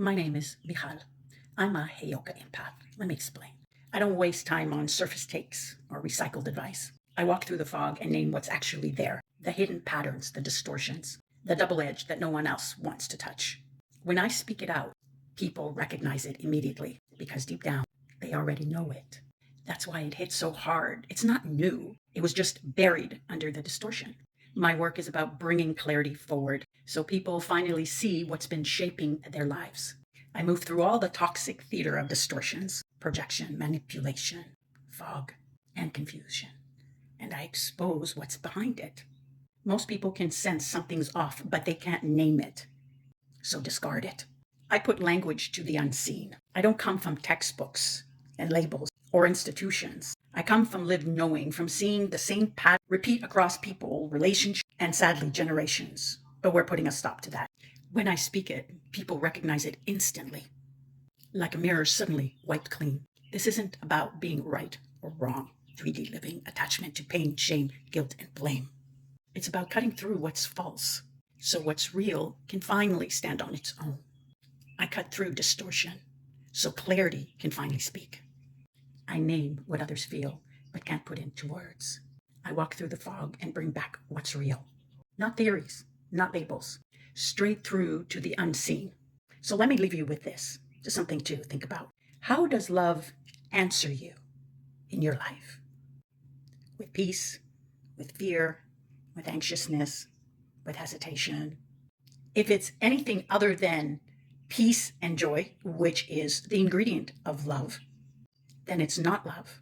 My name is Michal. I'm a Heyoka empath. Let me explain. I don't waste time on surface takes or recycled advice. I walk through the fog and name what's actually there, the hidden patterns, the distortions, the double edge that no one else wants to touch. When I speak it out, people recognize it immediately because deep down, they already know it. That's why it hits so hard. It's not new. It was just buried under the distortion. My work is about bringing clarity forward so people finally see what's been shaping their lives. I move through all the toxic theater of distortions, projection, manipulation, fog, and confusion, and I expose what's behind it. Most people can sense something's off, but they can't name it, so discard it. I put language to the unseen. I don't come from textbooks and labels or institutions. I come from lived knowing, from seeing the same pattern repeat across people, relationships, and sadly, generations. But we're putting a stop to that. When I speak it, people recognize it instantly, like a mirror suddenly wiped clean. This isn't about being right or wrong, 3D living, attachment to pain, shame, guilt, and blame. It's about cutting through what's false, so what's real can finally stand on its own. I cut through distortion, so clarity can finally speak. I name what others feel, but can't put into words. I walk through the fog and bring back what's real. Not theories, not labels, straight through to the unseen. So let me leave you with this, just something to think about. How does love answer you in your life? With peace, with fear, with anxiousness, with hesitation? If it's anything other than peace and joy, which is the ingredient of love, then it's not love.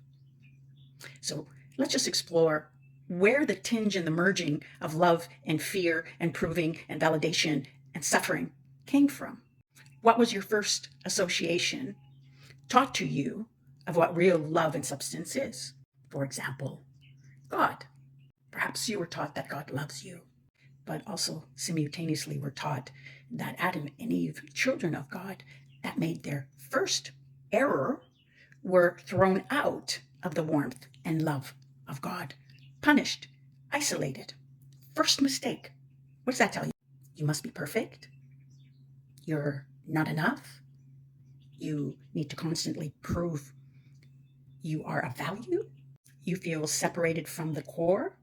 So let's just explore where the tinge and the merging of love and fear and proving and validation and suffering came from. What was your first association taught to you of what real love and substance is? For example, God. Perhaps you were taught that God loves you, but also simultaneously were taught that Adam and Eve, children of God, that made their first error, were thrown out of the warmth and love of God, punished, isolated. First mistake. What does that tell you? You must be perfect. You're not enough. You need to constantly prove you are of value. You feel separated from the core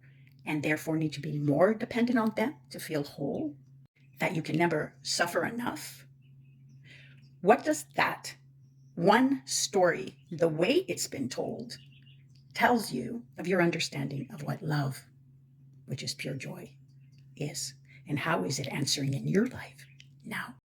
and therefore need to be more dependent on them to feel whole. That you can never suffer enough. What does that one story, the way it's been told, tells you of your understanding of what love, which is pure joy, is? And how is it answering in your life now?